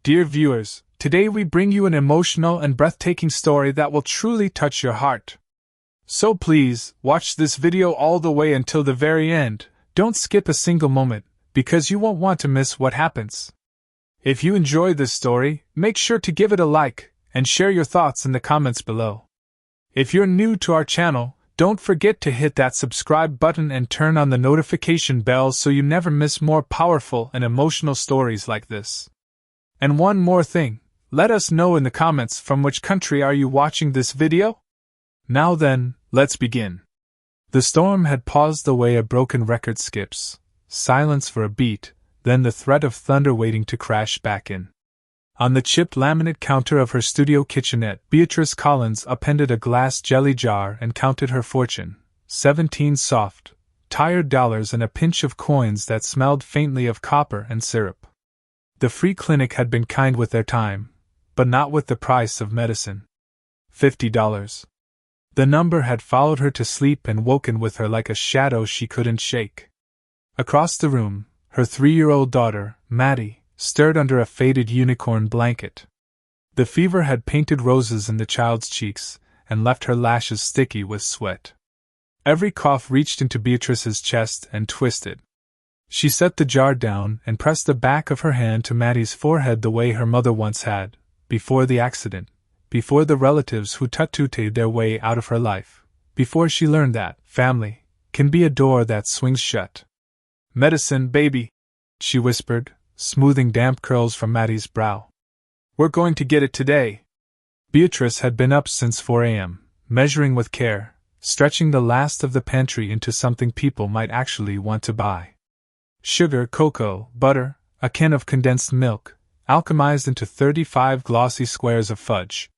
Dear viewers, today we bring you an emotional and breathtaking story that will truly touch your heart. So please, watch this video all the way until the very end. Don't skip a single moment, because you won't want to miss what happens. If you enjoy this story, make sure to give it a like, and share your thoughts in the comments below. If you're new to our channel, don't forget to hit that subscribe button and turn on the notification bell so you never miss more powerful and emotional stories like this. And one more thing, let us know in the comments from which country are you watching this video? Now then, let's begin. The storm had paused the way a broken record skips, silence for a beat, then the threat of thunder waiting to crash back in. On the chipped laminate counter of her studio kitchenette, Beatrice Collins appended a glass jelly jar and counted her fortune, 17 soft, tired dollars and a pinch of coins that smelled faintly of copper and syrup. The free clinic had been kind with their time, but not with the price of medicine. $50. The number had followed her to sleep and woken with her like a shadow she couldn't shake. Across the room, her 3-year-old daughter, Maddie, stirred under a faded unicorn blanket. The fever had painted roses in the child's cheeks and left her lashes sticky with sweat. Every cough reached into Beatrice's chest and twisted. She set the jar down and pressed the back of her hand to Maddie's forehead the way her mother once had, before the accident, before the relatives who tut-tutted their way out of her life, before she learned that family can be a door that swings shut. "Medicine, baby," she whispered, smoothing damp curls from Maddie's brow. "We're going to get it today." Beatrice had been up since 4 a.m., measuring with care, stretching the last of the pantry into something people might actually want to buy. Sugar, cocoa, butter, a can of condensed milk, alchemized into 35 glossy squares of fudge.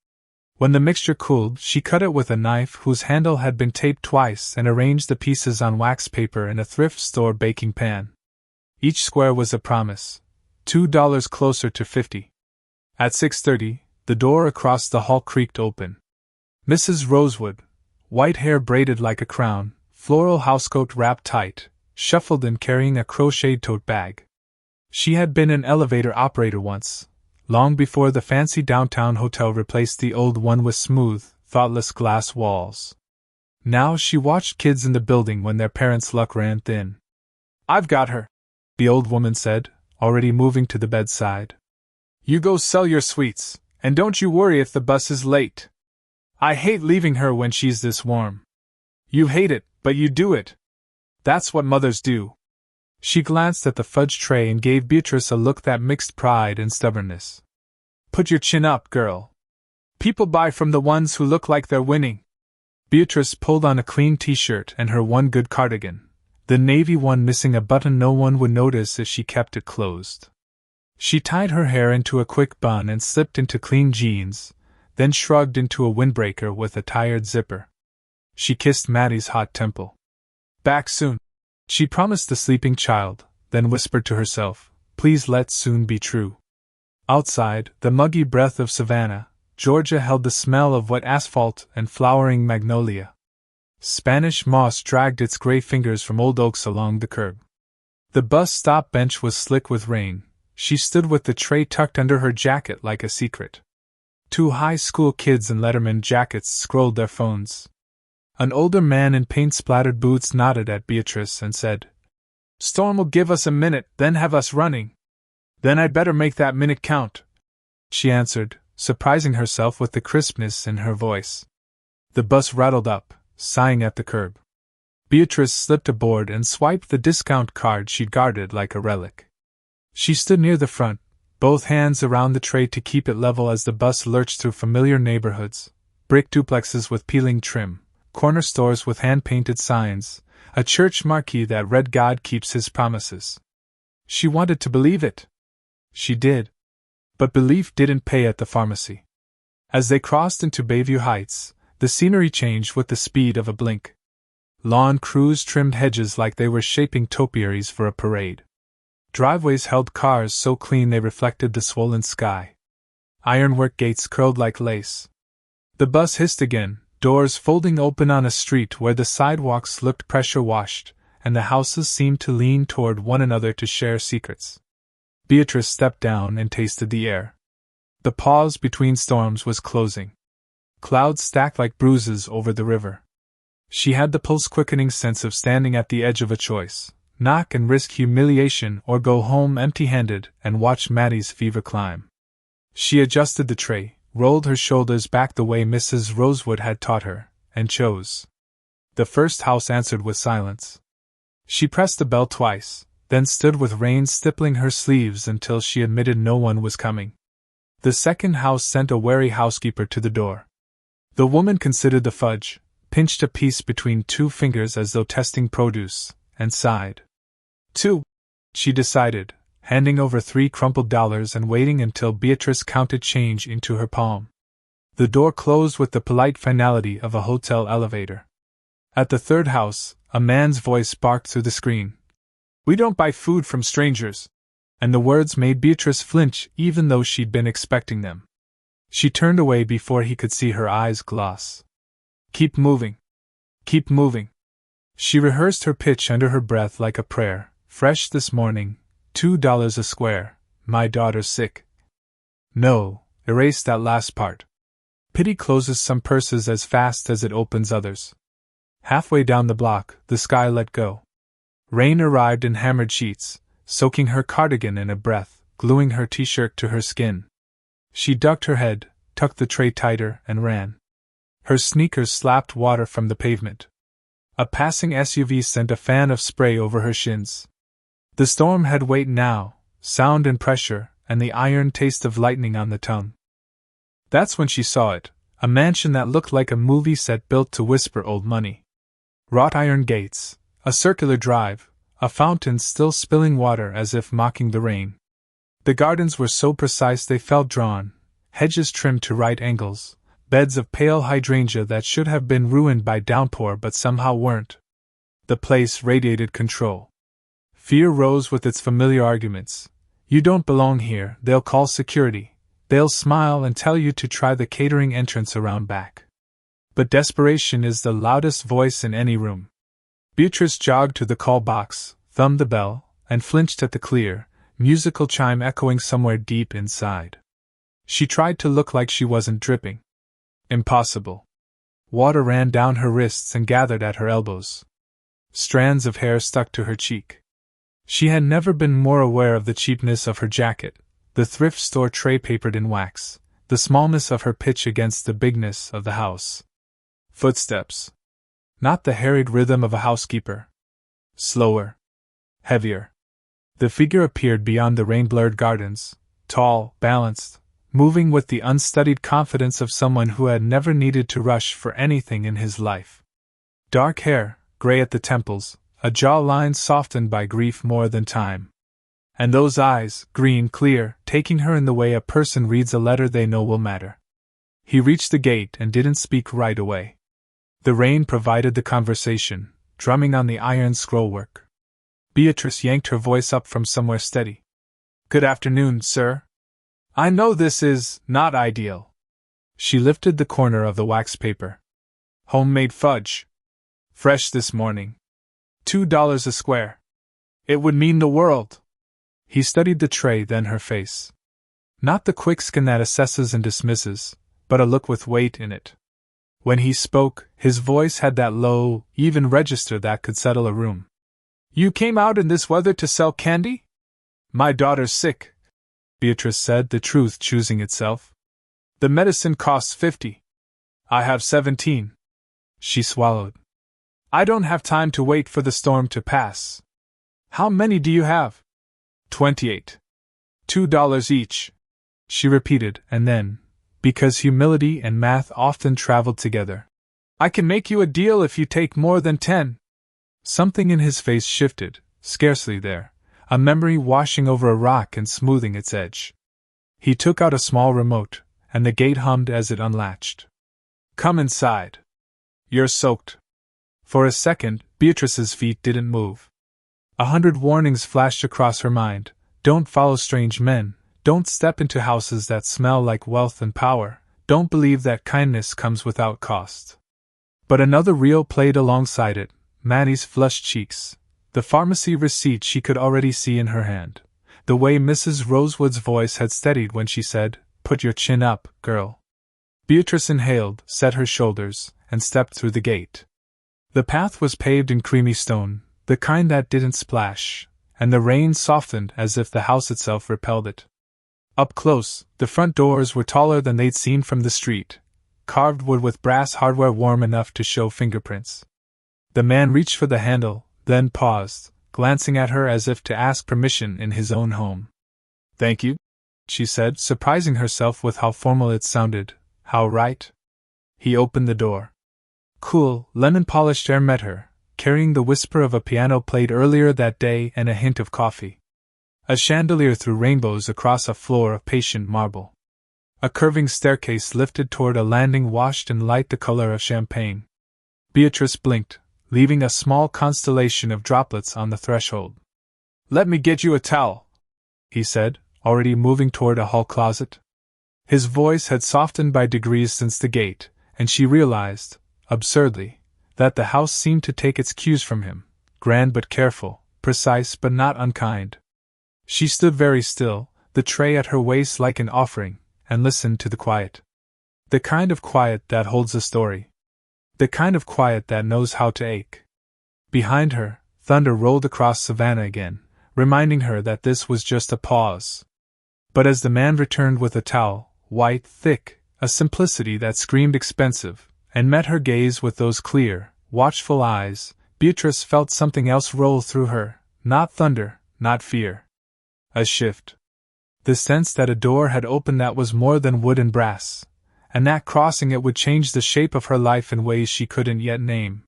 When the mixture cooled, she cut it with a knife whose handle had been taped twice and arranged the pieces on wax paper in a thrift store baking pan. Each square was a promise. $2 closer to 50. At 6:30, the door across the hall creaked open. Mrs. Rosewood, white hair braided like a crown, floral housecoat wrapped tight, shuffled in carrying a crocheted tote bag. She had been an elevator operator once, long before the fancy downtown hotel replaced the old one with smooth, thoughtless glass walls. Now she watched kids in the building when their parents' luck ran thin. "I've got her," the old woman said, already moving to the bedside. "You go sell your sweets, and don't you worry if the bus is late. I hate leaving her when she's this warm." "You hate it, but you do it. That's what mothers do." She glanced at the fudge tray and gave Beatrice a look that mixed pride and stubbornness. "Put your chin up, girl. People buy from the ones who look like they're winning." Beatrice pulled on a clean t-shirt and her one good cardigan, the navy one missing a button no one would notice if she kept it closed. She tied her hair into a quick bun and slipped into clean jeans, then shrugged into a windbreaker with a tired zipper. She kissed Maddie's hot temple. "Back soon," she promised the sleeping child, then whispered to herself, "Please let soon be true." Outside, the muggy breath of Savannah, Georgia held the smell of wet asphalt and flowering magnolia. Spanish moss dragged its gray fingers from old oaks along the curb. The bus stop bench was slick with rain. She stood with the tray tucked under her jacket like a secret. 2 high school kids in Letterman jackets scrolled their phones. An older man in paint-splattered boots nodded at Beatrice and said, "Storm will give us a minute, then have us running." "Then I'd better make that minute count," she answered, surprising herself with the crispness in her voice. The bus rattled up, sighing at the curb. Beatrice slipped aboard and swiped the discount card she'd guarded like a relic. She stood near the front, both hands around the tray to keep it level as the bus lurched through familiar neighborhoods, brick duplexes with peeling trim, corner stores with hand-painted signs, a church marquee that read "God keeps his promises." She wanted to believe it. She did. But belief didn't pay at the pharmacy. As they crossed into Bayview Heights, the scenery changed with the speed of a blink. Lawn crews trimmed hedges like they were shaping topiaries for a parade. Driveways held cars so clean they reflected the swollen sky. Ironwork gates curled like lace. The bus hissed again, doors folding open on a street where the sidewalks looked pressure-washed, and the houses seemed to lean toward one another to share secrets. Beatrice stepped down and tasted the air. The pause between storms was closing. Clouds stacked like bruises over the river. She had the pulse-quickening sense of standing at the edge of a choice: knock and risk humiliation, or go home empty-handed and watch Maddie's fever climb. She adjusted the tray, rolled her shoulders back the way Mrs. Rosewood had taught her, and chose. The first house answered with silence. She pressed the bell twice, then stood with rain stippling her sleeves until she admitted no one was coming. The second house sent a wary housekeeper to the door. The woman considered the fudge, pinched a piece between two fingers as though testing produce, and sighed. 2, she decided, handing over 3 crumpled dollars and waiting until Beatrice counted change into her palm. The door closed with the polite finality of a hotel elevator. At the third house, a man's voice barked through the screen. "We don't buy food from strangers," and the words made Beatrice flinch even though she'd been expecting them. She turned away before he could see her eyes gloss. "Keep moving. Keep moving." She rehearsed her pitch under her breath like a prayer. "Fresh this morning, $2 a square, my daughter's sick." No, erase that last part. Pity closes some purses as fast as it opens others. Halfway down the block, the sky let go. Rain arrived in hammered sheets, soaking her cardigan in a breath, gluing her t-shirt to her skin. She ducked her head, tucked the tray tighter, and ran. Her sneakers slapped water from the pavement. A passing SUV sent a fan of spray over her shins. The storm had weight now, sound and pressure, and the iron taste of lightning on the tongue. That's when she saw it, a mansion that looked like a movie set built to whisper old money. Wrought iron gates, a circular drive, a fountain still spilling water as if mocking the rain. The gardens were so precise they felt drawn, hedges trimmed to right angles, beds of pale hydrangea that should have been ruined by downpour but somehow weren't. The place radiated control. Fear rose with its familiar arguments. "You don't belong here, they'll call security. They'll smile and tell you to try the catering entrance around back." But desperation is the loudest voice in any room. Beatrice jogged to the call box, thumbed the bell, and flinched at the clear, musical chime echoing somewhere deep inside. She tried to look like she wasn't dripping. Impossible. Water ran down her wrists and gathered at her elbows. Strands of hair stuck to her cheek. She had never been more aware of the cheapness of her jacket, the thrift store tray papered in wax, the smallness of her pitch against the bigness of the house. Footsteps. Not the harried rhythm of a housekeeper. Slower. Heavier. The figure appeared beyond the rain-blurred gardens, tall, balanced, moving with the unstudied confidence of someone who had never needed to rush for anything in his life. Dark hair, gray at the temples, a jawline softened by grief more than time. And those eyes, green, clear, taking her in the way a person reads a letter they know will matter. He reached the gate and didn't speak right away. The rain provided the conversation, drumming on the iron scrollwork. Beatrice yanked her voice up from somewhere steady. "Good afternoon, sir. I know this is not ideal." She lifted the corner of the wax paper. "Homemade fudge. Fresh this morning. $2 a square. It would mean the world." He studied the tray, then her face. Not the quick skin that assesses and dismisses, but a look with weight in it. When he spoke, his voice had that low, even register that could settle a room. "You came out in this weather to sell candy?" "My daughter's sick," Beatrice said, the truth choosing itself. "The medicine costs 50. I have 17. She swallowed. "I don't have time to wait for the storm to pass." "How many do you have?" 28. $2 each, she repeated, and then, because humility and math often traveled together, "I can make you a deal if you take more than 10. Something in his face shifted, scarcely there, a memory washing over a rock and smoothing its edge. He took out a small remote, and the gate hummed as it unlatched. "Come inside. You're soaked." For a second, Beatrice's feet didn't move. 100 warnings flashed across her mind. Don't follow strange men, don't step into houses that smell like wealth and power, don't believe that kindness comes without cost. But another reel played alongside it, Maddie's flushed cheeks, the pharmacy receipt she could already see in her hand, the way Mrs. Rosewood's voice had steadied when she said, put your chin up, girl. Beatrice inhaled, set her shoulders, and stepped through the gate. The path was paved in creamy stone, the kind that didn't splash, and the rain softened as if the house itself repelled it. Up close, the front doors were taller than they'd seen from the street, carved wood with brass hardware warm enough to show fingerprints. The man reached for the handle, then paused, glancing at her as if to ask permission in his own home. "Thank you," she said, surprising herself with how formal it sounded, how right. He opened the door. Cool, lemon-polished air met her, carrying the whisper of a piano played earlier that day and a hint of coffee. A chandelier threw rainbows across a floor of patient marble. A curving staircase lifted toward a landing washed in light the color of champagne. Beatrice blinked, leaving a small constellation of droplets on the threshold. "Let me get you a towel," he said, already moving toward a hall closet. His voice had softened by degrees since the gate, and she realized, absurdly, that the house seemed to take its cues from him, grand but careful, precise but not unkind. She stood very still, the tray at her waist like an offering, and listened to the quiet. The kind of quiet that holds a story. The kind of quiet that knows how to ache. Behind her, thunder rolled across Savannah again, reminding her that this was just a pause. But as the man returned with a towel, white, thick, a simplicity that screamed expensive, and met her gaze with those clear, watchful eyes, Beatrice felt something else roll through her, not thunder, not fear. A shift. The sense that a door had opened that was more than wood and brass, and that crossing it would change the shape of her life in ways she couldn't yet name.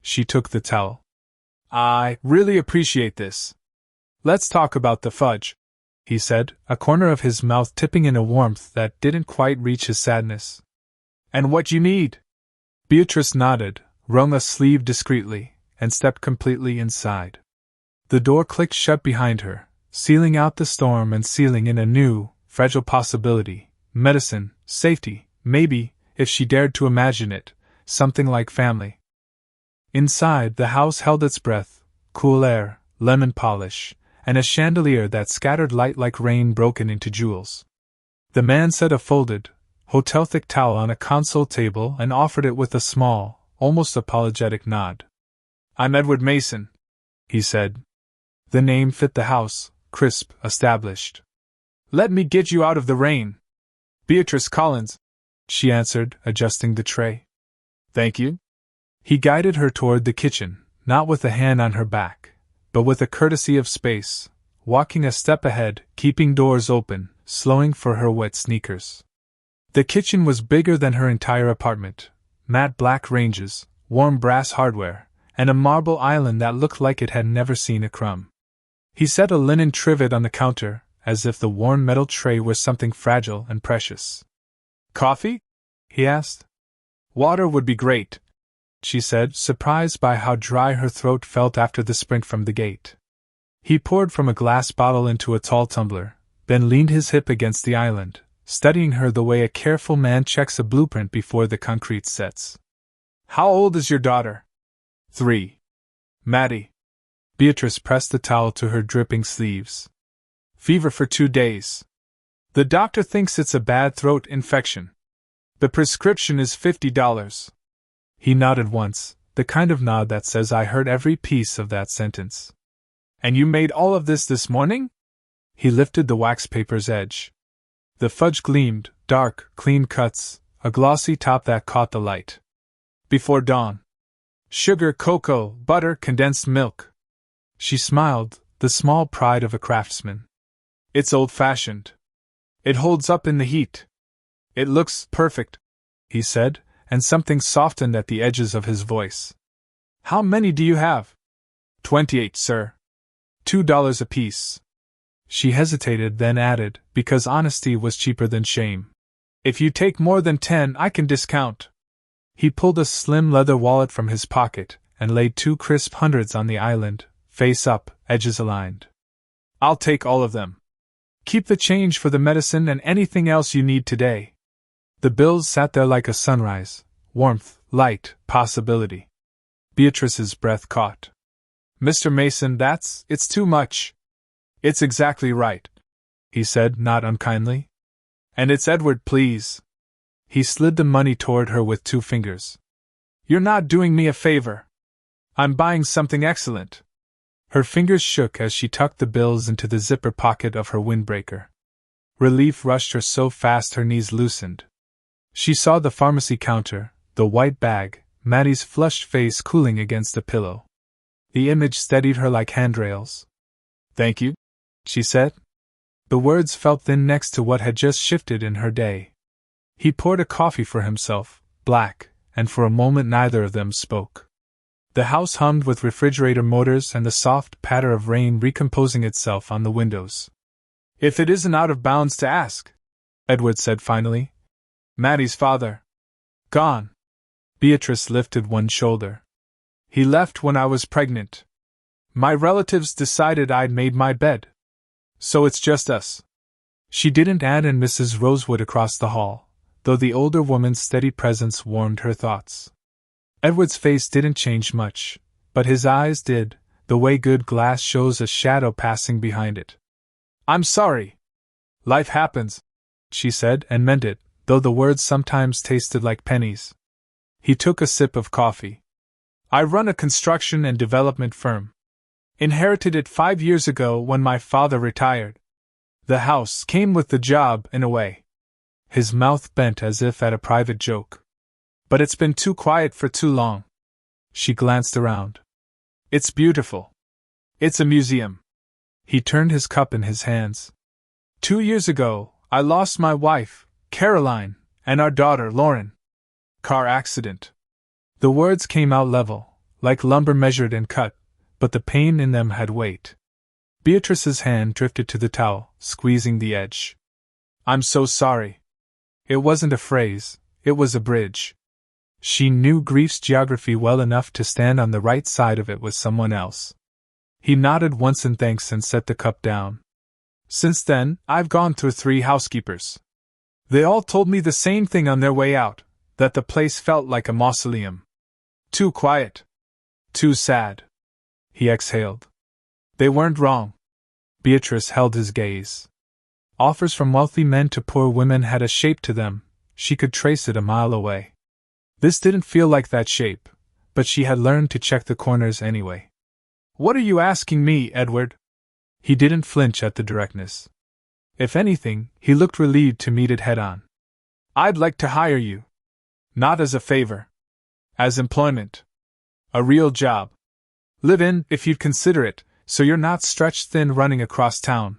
She took the towel. "I really appreciate this. Let's talk about the fudge," he said, a corner of his mouth tipping in a warmth that didn't quite reach his sadness. "And what you need." Beatrice nodded, wrung a sleeve discreetly, and stepped completely inside. The door clicked shut behind her, sealing out the storm and sealing in a new, fragile possibility, medicine, safety, maybe, if she dared to imagine it, something like family. Inside, the house held its breath, cool air, lemon polish, and a chandelier that scattered light like rain broken into jewels. The man set a folded, hotel-thick towel on a console table and offered it with a small, almost apologetic nod. "I'm Edward Mason," he said. The name fit the house, crisp, established. "Let me get you out of the rain." "Beatrice Collins," she answered, adjusting the tray. "Thank you." He guided her toward the kitchen, not with a hand on her back, but with a courtesy of space, walking a step ahead, keeping doors open, slowing for her wet sneakers. The kitchen was bigger than her entire apartment, matte black ranges, warm brass hardware, and a marble island that looked like it had never seen a crumb. He set a linen trivet on the counter, as if the worn metal tray were something fragile and precious. "Coffee?" he asked. "Water would be great," she said, surprised by how dry her throat felt after the sprint from the gate. He poured from a glass bottle into a tall tumbler, then leaned his hip against the island, studying her the way a careful man checks a blueprint before the concrete sets. "How old is your daughter?" 3. "Maddie." Beatrice pressed the towel to her dripping sleeves. "Fever for 2 days. The doctor thinks it's a bad throat infection. The prescription is $50. He nodded once, the kind of nod that says I heard every piece of that sentence. "And you made all of this morning?" He lifted the wax paper's edge. The fudge gleamed, dark, clean cuts, a glossy top that caught the light. "Before dawn. Sugar, cocoa, butter, condensed milk." She smiled, the small pride of a craftsman. "It's old-fashioned. It holds up in the heat. It looks perfect," he said, and something softened at the edges of his voice. "How many do you have?" 28, sir. $2 apiece." She hesitated, then added, because honesty was cheaper than shame. "If you take more than 10, I can discount." He pulled a slim leather wallet from his pocket and laid 2 crisp hundreds on the island, face up, edges aligned. "I'll take all of them. Keep the change for the medicine and anything else you need today." The bills sat there like a sunrise, warmth, light, possibility. Beatrice's breath caught. "Mr. Mason, it's too much." "It's exactly right," he said, not unkindly. And it's Edward, please. He slid the money toward her with 2 fingers. You're not doing me a favor. I'm buying something excellent. Her fingers shook as she tucked the bills into the zipper pocket of her windbreaker. Relief rushed her so fast her knees loosened. She saw the pharmacy counter, the white bag, Maddie's flushed face cooling against the pillow. The image steadied her like handrails. Thank you, she said. The words felt thin next to what had just shifted in her day. He poured a coffee for himself, black, and for a moment neither of them spoke. The house hummed with refrigerator motors and the soft patter of rain recomposing itself on the windows. If it isn't out of bounds to ask, Edward said finally. Maddie's father. Gone. Beatrice lifted one shoulder. He left when I was pregnant. My relatives decided I'd made my bed. So it's just us. She didn't add and Mrs. Rosewood across the hall, though the older woman's steady presence warmed her thoughts. Edward's face didn't change much, but his eyes did, the way good glass shows a shadow passing behind it. I'm sorry. Life happens, she said, and meant it, though the words sometimes tasted like pennies. He took a sip of coffee. I run a construction and development firm. Inherited it 5 years ago when my father retired. The house came with the job, in a way. His mouth bent as if at a private joke. But it's been too quiet for too long. She glanced around. It's beautiful. It's a museum. He turned his cup in his hands. 2 years ago, I lost my wife, Caroline, and our daughter, Lauren. Car accident. The words came out level, like lumber measured and cut, but the pain in them had weight. Beatrice's hand drifted to the towel, squeezing the edge. I'm so sorry. It wasn't a phrase, it was a bridge. She knew grief's geography well enough to stand on the right side of it with someone else. He nodded once in thanks and set the cup down. Since then, I've gone through 3 housekeepers. They all told me the same thing on their way out, that the place felt like a mausoleum. Too quiet. Too sad. He exhaled. They weren't wrong. Beatrice held his gaze. Offers from wealthy men to poor women had a shape to them, she could trace it a mile away. This didn't feel like that shape, but she had learned to check the corners anyway. What are you asking me, Edward? He didn't flinch at the directness. If anything, he looked relieved to meet it head-on. I'd like to hire you. Not as a favor. As employment. A real job. Live in, if you'd consider it, so you're not stretched thin running across town.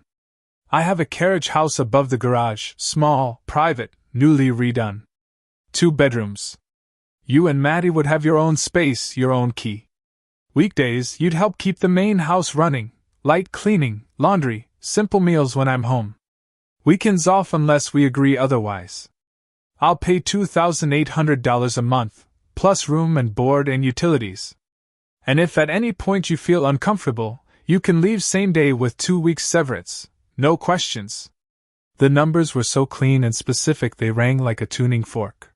I have a carriage house above the garage, small, private, newly redone. 2 bedrooms. You and Maddie would have your own space, your own key. Weekdays, you'd help keep the main house running, light cleaning, laundry, simple meals when I'm home. Weekends off unless we agree otherwise. I'll pay $2,800 a month, plus room and board and utilities. And if at any point you feel uncomfortable, you can leave same day with 2 weeks severance, no questions. The numbers were so clean and specific they rang like a tuning fork.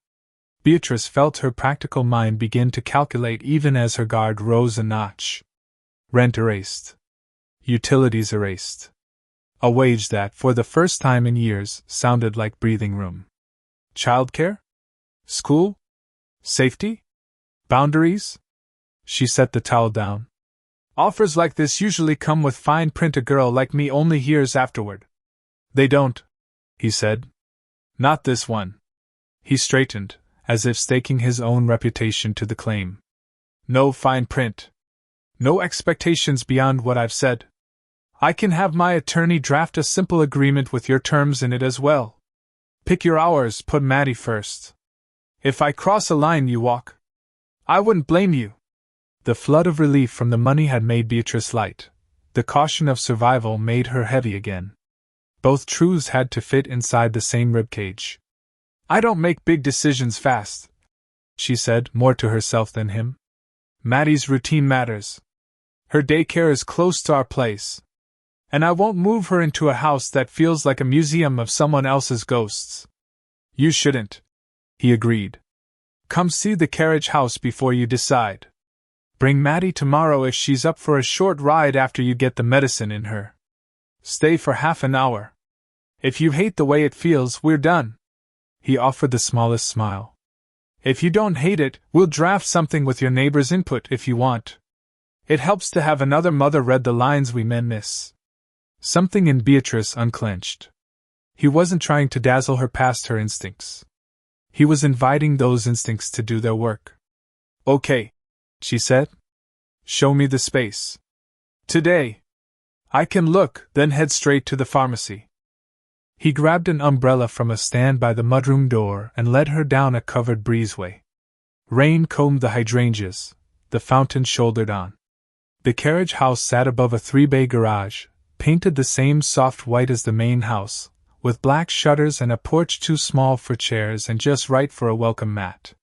Beatrice felt her practical mind begin to calculate even as her guard rose a notch. Rent erased. Utilities erased. A wage that, for the first time in years, sounded like breathing room. Childcare? School? Safety? Boundaries? She set the towel down. Offers like this usually come with fine print. A girl like me only hears afterward. They don't, he said. Not this one. He straightened, as if staking his own reputation to the claim. No fine print. No expectations beyond what I've said. I can have my attorney draft a simple agreement with your terms in it as well. Pick your hours, put Maddie first. If I cross a line, you walk. I wouldn't blame you. The flood of relief from the money had made Beatrice light. The caution of survival made her heavy again. Both truths had to fit inside the same ribcage. I don't make big decisions fast, she said, more to herself than him. Maddie's routine matters. Her daycare is close to our place. And I won't move her into a house that feels like a museum of someone else's ghosts. You shouldn't, he agreed. Come see the carriage house before you decide. Bring Maddie tomorrow if she's up for a short ride after you get the medicine in her. Stay for half an hour. If you hate the way it feels, we're done. He offered the smallest smile. If you don't hate it, we'll draft something with your neighbor's input if you want. It helps to have another mother read the lines we men miss. Something in Beatrice unclenched. He wasn't trying to dazzle her past her instincts. He was inviting those instincts to do their work. Okay, she said. Show me the space. Today. I can look, then head straight to the pharmacy. He grabbed an umbrella from a stand by the mudroom door and led her down a covered breezeway. Rain combed the hydrangeas, the fountain shouldered on. The carriage house sat above a 3-bay garage, painted the same soft white as the main house, with black shutters and a porch too small for chairs and just right for a welcome mat.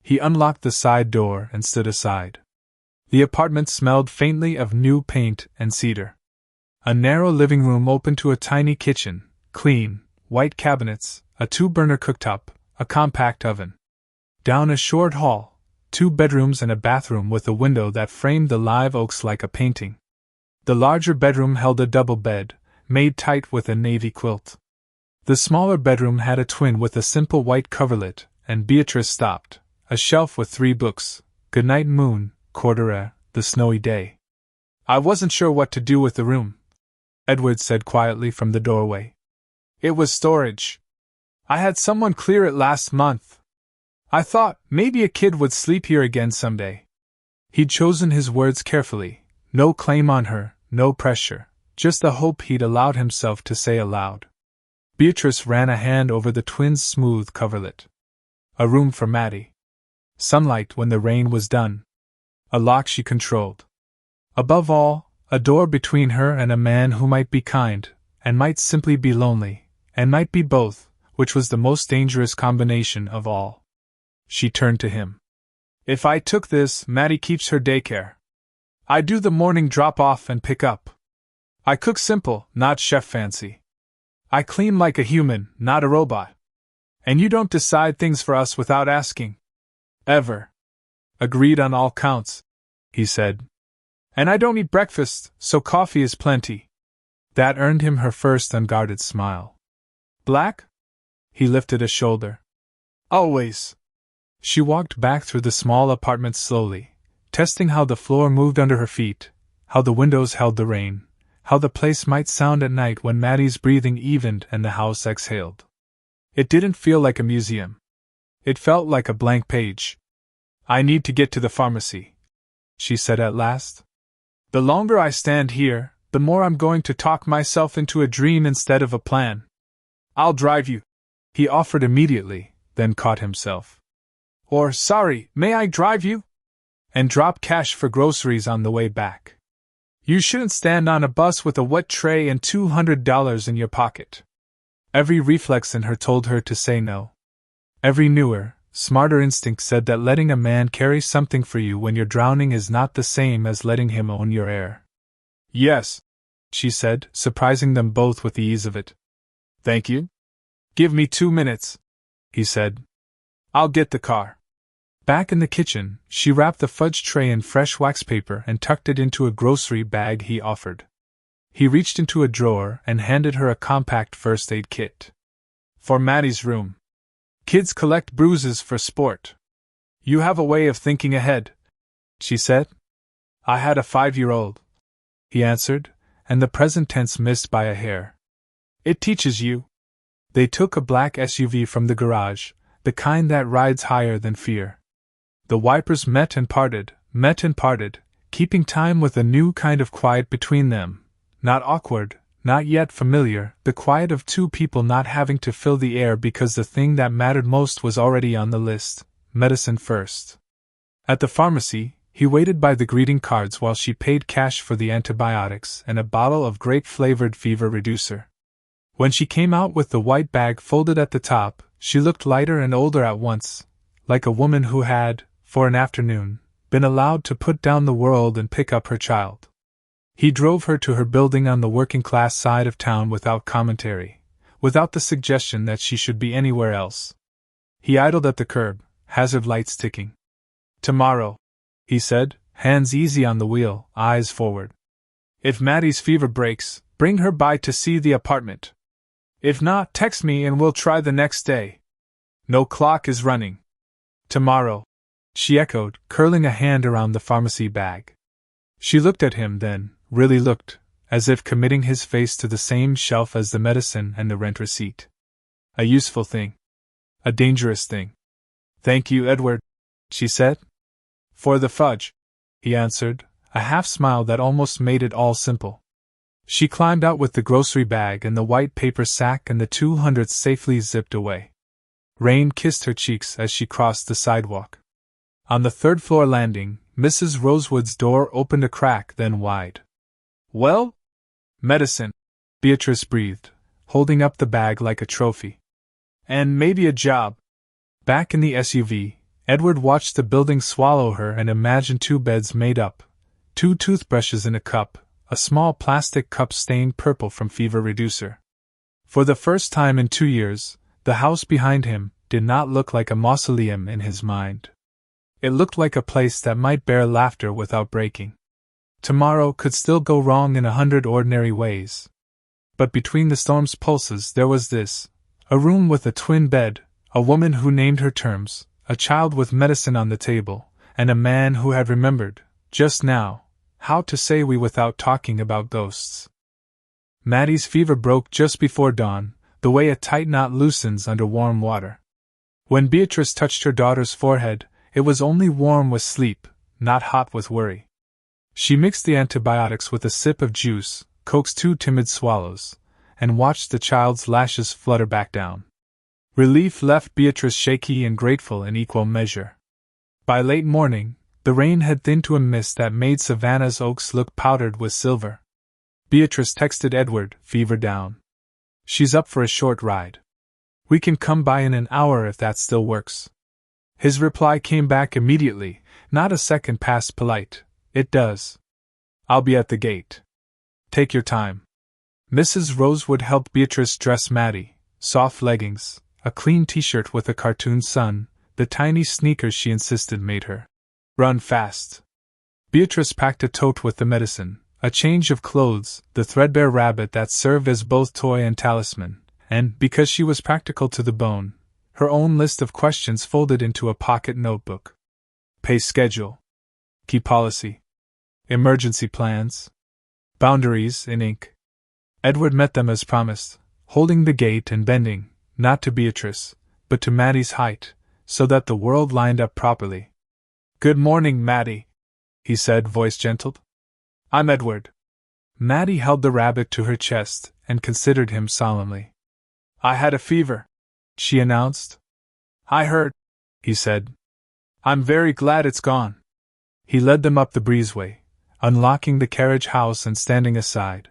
He unlocked the side door and stood aside. The apartment smelled faintly of new paint and cedar. A narrow living room opened to a tiny kitchen, clean, white cabinets, a 2-burner cooktop, a compact oven. Down a short hall, 2 bedrooms and a bathroom with a window that framed the live oaks like a painting. The larger bedroom held a double bed, made tight with a navy quilt. The smaller bedroom had a twin with a simple white coverlet, and Beatrice stopped, a shelf with 3 books, Goodnight Moon, Corderer, The Snowy Day. I wasn't sure what to do with the room, Edward said quietly from the doorway. It was storage. I had someone clear it last month. I thought maybe a kid would sleep here again someday. He'd chosen his words carefully, no claim on her, no pressure, just the hope he'd allowed himself to say aloud. Beatrice ran a hand over the twins' smooth coverlet. A room for Maddie. Sunlight when the rain was done. A lock she controlled. Above all, a door between her and a man who might be kind, and might simply be lonely, and might be both, which was the most dangerous combination of all. She turned to him. If I took this, Maddie keeps her daycare. I do the morning drop-off and pick up. I cook simple, not chef fancy. I clean like a human, not a robot. And you don't decide things for us without asking. Ever. Agreed on all counts, he said. And I don't eat breakfast, so coffee is plenty. That earned him her first unguarded smile. Black? He lifted a shoulder. Always. She walked back through the small apartment slowly, testing how the floor moved under her feet, how the windows held the rain, how the place might sound at night when Maddie's breathing evened and the house exhaled. It didn't feel like a museum. It felt like a blank page. I need to get to the pharmacy, she said at last. The longer I stand here, the more I'm going to talk myself into a dream instead of a plan. I'll drive you, he offered immediately, then caught himself. Or, sorry, may I drive you? And drop cash for groceries on the way back. You shouldn't stand on a bus with a wet tray and $200 in your pocket. Every reflex in her told her to say no. Every newer, smarter instinct said that letting a man carry something for you when you're drowning is not the same as letting him own your air. Yes, she said, surprising them both with the ease of it. Thank you. Give me 2 minutes, he said. I'll get the car. Back in the kitchen, she wrapped the fudge tray in fresh wax paper and tucked it into a grocery bag he offered. He reached into a drawer and handed her a compact first aid kit. For Maddie's room. Kids collect bruises for sport. You have a way of thinking ahead, she said. I had a 5-year-old, he answered, and the present tense missed by a hair. It teaches you. They took a black SUV from the garage, the kind that rides higher than fear. The wipers met and parted, keeping time with a new kind of quiet between them. Not awkward, not yet familiar, the quiet of 2 people not having to fill the air because the thing that mattered most was already on the list, medicine first. At the pharmacy, he waited by the greeting cards while she paid cash for the antibiotics and a bottle of grape-flavored fever reducer. When she came out with the white bag folded at the top, she looked lighter and older at once, like a woman who had, for an afternoon, been allowed to put down the world and pick up her child. He drove her to her building on the working-class side of town without commentary, without the suggestion that she should be anywhere else. He idled at the curb, hazard lights ticking. Tomorrow, he said, hands easy on the wheel, eyes forward. If Maddie's fever breaks, bring her by to see the apartment. If not, text me and we'll try the next day. No clock is running. Tomorrow, she echoed, curling a hand around the pharmacy bag. She looked at him then, really looked, as if committing his face to the same shelf as the medicine and the rent receipt. A useful thing. A dangerous thing. Thank you, Edward, she said. For the fudge, he answered, a half-smile that almost made it all simple. She climbed out with the grocery bag and the white paper sack and the 200 safely zipped away. Rain kissed her cheeks as she crossed the sidewalk. On the third-floor landing, Mrs. Rosewood's door opened a crack, then wide. Well? Medicine, Beatrice breathed, holding up the bag like a trophy. And maybe a job. Back in the SUV, Edward watched the building swallow her and imagined 2 beds made up, 2 toothbrushes in a cup, a small plastic cup stained purple from fever reducer. For the first time in 2 years, the house behind him did not look like a mausoleum in his mind. It looked like a place that might bear laughter without breaking. Tomorrow could still go wrong in 100 ordinary ways. But between the storm's pulses there was this: a room with a twin bed, a woman who named her terms, a child with medicine on the table, and a man who had remembered, just now, how to say we without talking about ghosts. Maddie's fever broke just before dawn, the way a tight knot loosens under warm water. When Beatrice touched her daughter's forehead, it was only warm with sleep, not hot with worry. She mixed the antibiotics with a sip of juice, coaxed 2 timid swallows, and watched the child's lashes flutter back down. Relief left Beatrice shaky and grateful in equal measure. By late morning, the rain had thinned to a mist that made Savannah's oaks look powdered with silver. Beatrice texted Edward, fever down. She's up for a short ride. We can come by in an hour if that still works. His reply came back immediately, not a second past polite. It does. I'll be at the gate. Take your time. Mrs. Rosewood helped Beatrice dress Maddie, soft leggings, a clean t-shirt with a cartoon sun, the tiny sneakers she insisted made her run fast. Beatrice packed a tote with the medicine, a change of clothes, the threadbare rabbit that served as both toy and talisman, and, because she was practical to the bone, her own list of questions folded into a pocket notebook. Pay schedule. Key policy. Emergency plans. Boundaries in ink. Edward met them as promised, holding the gate and bending, not to Beatrice, but to Maddie's height, so that the world lined up properly. Good morning, Maddie, he said, voice gentled. I'm Edward. Maddie held the rabbit to her chest and considered him solemnly. I had a fever, she announced. I heard, he said. I'm very glad it's gone. He led them up the breezeway, unlocking the carriage house and standing aside.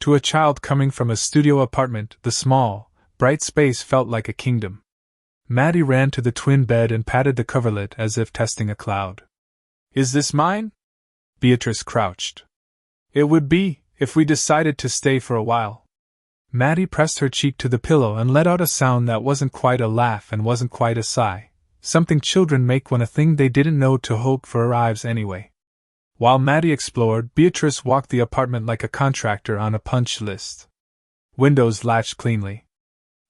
To a child coming from a studio apartment, the small, bright space felt like a kingdom. Maddie ran to the twin bed and patted the coverlet as if testing a cloud. Is this mine? Beatrice crouched. It would be, if we decided to stay for a while. Maddie pressed her cheek to the pillow and let out a sound that wasn't quite a laugh and wasn't quite a sigh, something children make when a thing they didn't know to hope for arrives anyway. While Maddie explored, Beatrice walked the apartment like a contractor on a punch list. Windows latched cleanly.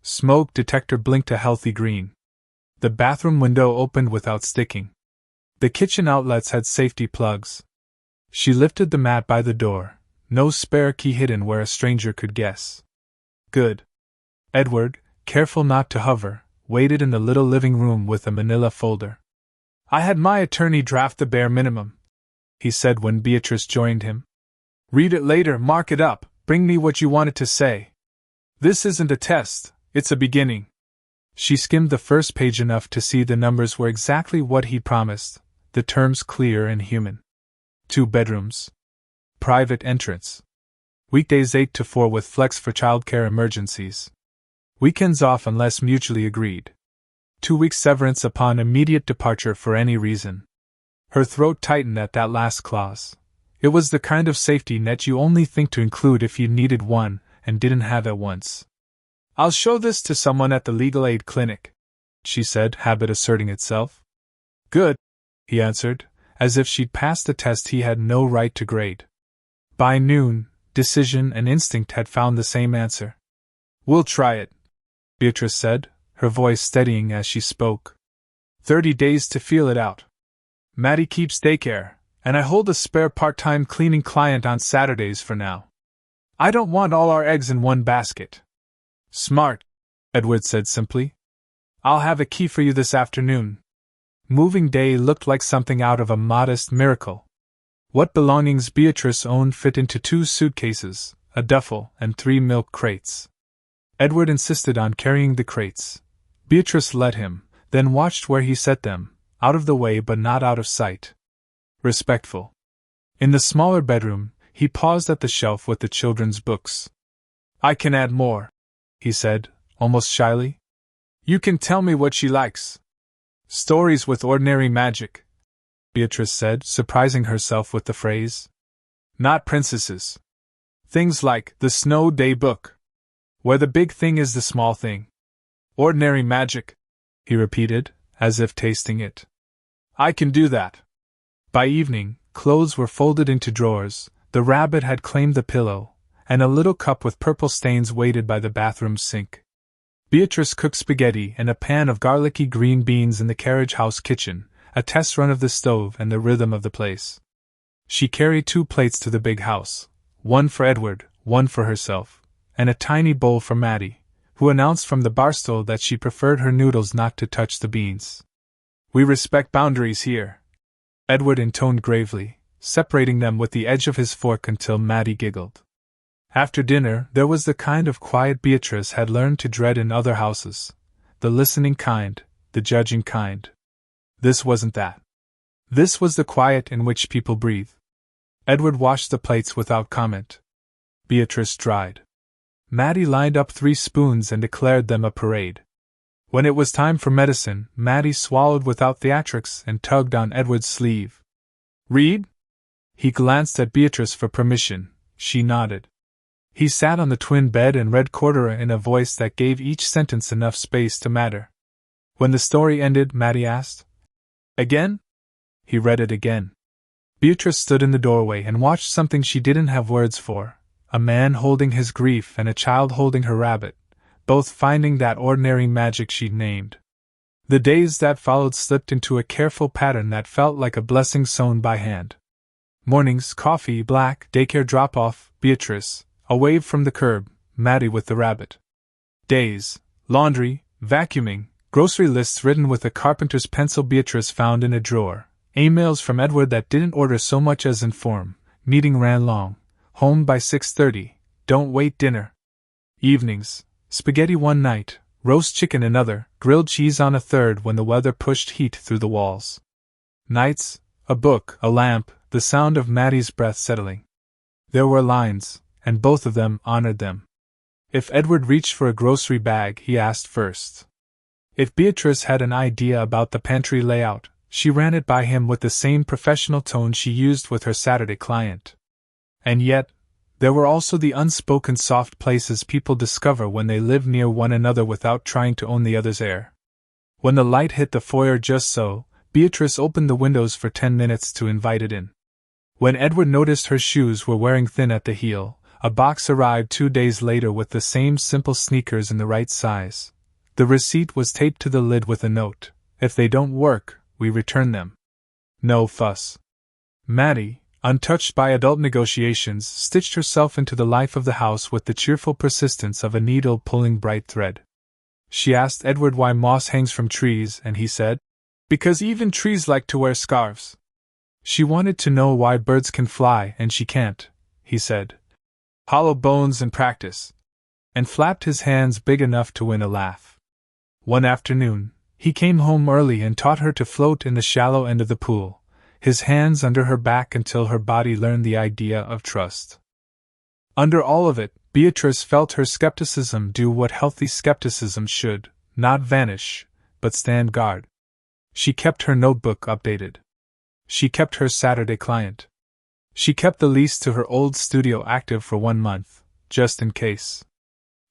Smoke detector blinked a healthy green. The bathroom window opened without sticking. The kitchen outlets had safety plugs. She lifted the mat by the door, no spare key hidden where a stranger could guess. Good. Edward, careful not to hover, waited in the little living room with a manila folder. I had my attorney draft the bare minimum, he said when Beatrice joined him. Read it later, mark it up, bring me what you wanted to say. This isn't a test, it's a beginning. She skimmed the first page enough to see the numbers were exactly what he'd promised, the terms clear and human. 2 bedrooms. Private entrance. Weekdays 8 to 4 with flex for childcare emergencies. Weekends off unless mutually agreed. 2 weeks severance upon immediate departure for any reason. Her throat tightened at that last clause. It was the kind of safety net you only think to include if you needed one and didn't have it once. I'll show this to someone at the legal aid clinic, she said, habit asserting itself. Good, he answered, as if she'd passed a test he had no right to grade. By noon, decision and instinct had found the same answer. We'll try it, Beatrice said, her voice steadying as she spoke. 30 days to feel it out. Maddie keeps daycare, and I hold a spare part-time cleaning client on Saturdays for now. I don't want all our eggs in one basket. Smart, Edward said simply. I'll have a key for you this afternoon. Moving day looked like something out of a modest miracle. What belongings Beatrice owned fit into 2 suitcases, a duffel, and 3 milk crates. Edward insisted on carrying the crates. Beatrice let him, then watched where he set them, out of the way but not out of sight. Respectful. In the smaller bedroom, he paused at the shelf with the children's books. I can add more, he said, almost shyly. You can tell me what she likes. Stories with ordinary magic, Beatrice said, surprising herself with the phrase. Not princesses. Things like the Snow Day book, where the big thing is the small thing. Ordinary magic, he repeated, as if tasting it. I can do that. By evening, clothes were folded into drawers, the rabbit had claimed the pillow, and a little cup with purple stains waited by the bathroom sink. Beatrice cooked spaghetti and a pan of garlicky green beans in the carriage house kitchen, a test run of the stove and the rhythm of the place. She carried 2 plates to the big house, one for Edward, one for herself, and a tiny bowl for Maddie, who announced from the barstool that she preferred her noodles not to touch the beans. We respect boundaries here, Edward intoned gravely, separating them with the edge of his fork until Maddie giggled. After dinner, there was the kind of quiet Beatrice had learned to dread in other houses, the listening kind, the judging kind. This wasn't that. This was the quiet in which people breathe. Edward washed the plates without comment. Beatrice dried. Maddie lined up 3 spoons and declared them a parade. When it was time for medicine, Maddie swallowed without theatrics and tugged on Edward's sleeve. Read? He glanced at Beatrice for permission. She nodded. He sat on the twin bed and read Cordelia in a voice that gave each sentence enough space to matter. When the story ended, Maddie asked, Again? He read it again. Beatrice stood in the doorway and watched something she didn't have words for, a man holding his grief and a child holding her rabbit, both finding that ordinary magic she'd named. The days that followed slipped into a careful pattern that felt like a blessing sewn by hand. Mornings, coffee, black, daycare drop-off, Beatrice, a wave from the curb, Maddie with the rabbit. Days, laundry, vacuuming, grocery lists written with a carpenter's pencil Beatrice found in a drawer, emails from Edward that didn't order so much as inform, meeting ran long, home by 6:30, don't wait dinner. Evenings, spaghetti one night, roast chicken another, grilled cheese on a third when the weather pushed heat through the walls. Nights, a book, a lamp, the sound of Maddie's breath settling. There were lines, and both of them honored them. If Edward reached for a grocery bag, he asked first. If Beatrice had an idea about the pantry layout, she ran it by him with the same professional tone she used with her Saturday client. And yet, there were also the unspoken soft places people discover when they live near one another without trying to own the other's air. When the light hit the foyer just so, Beatrice opened the windows for 10 minutes to invite it in. When Edward noticed her shoes were wearing thin at the heel, a box arrived 2 days later with the same simple sneakers in the right size. The receipt was taped to the lid with a note, if they don't work, we return them. No fuss. Maddie, untouched by adult negotiations, stitched herself into the life of the house with the cheerful persistence of a needle pulling bright thread. She asked Edward why moss hangs from trees, and he said, Because even trees like to wear scarves. She wanted to know why birds can fly and she can't, he said. Hollow bones and practice. And flapped his hands big enough to win a laugh. One afternoon, he came home early and taught her to float in the shallow end of the pool, his hands under her back until her body learned the idea of trust. Under all of it, Beatrice felt her skepticism do what healthy skepticism should, not vanish, but stand guard. She kept her notebook updated. She kept her Saturday client. She kept the lease to her old studio active for 1 month, just in case.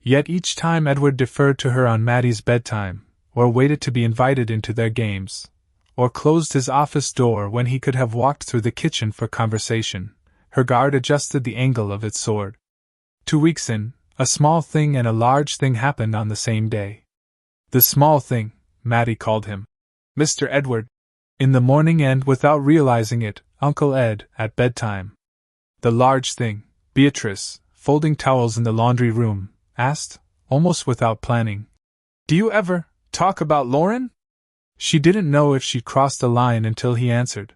Yet each time Edward deferred to her on Maddie's bedtime, or waited to be invited into their games, or closed his office door when he could have walked through the kitchen for conversation, her guard adjusted the angle of its sword. 2 weeks in, A small thing and a large thing happened on the same day. The small thing, Mattie called him, Mr. Edward, in the morning and, without realizing it, Uncle Ed, at bedtime. The large thing, Beatrice, folding towels in the laundry room, asked, almost without planning, "Do you ever talk about Lauren?" She didn't know if she'd crossed the line until he answered.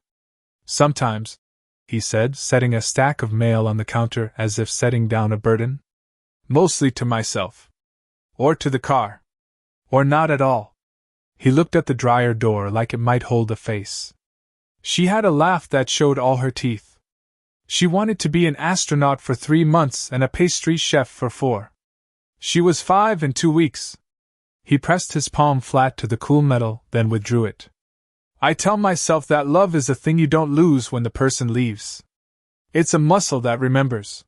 "Sometimes," he said, setting a stack of mail on the counter as if setting down a burden. "Mostly to myself. Or to the car. Or not at all." He looked at the dryer door like it might hold a face. She had a laugh that showed all her teeth. She wanted to be an astronaut for 3 months and a pastry chef for 4. She was 5 in 2 weeks. He pressed his palm flat to the cool metal, then withdrew it. "I tell myself that love is a thing you don't lose when the person leaves. It's a muscle that remembers."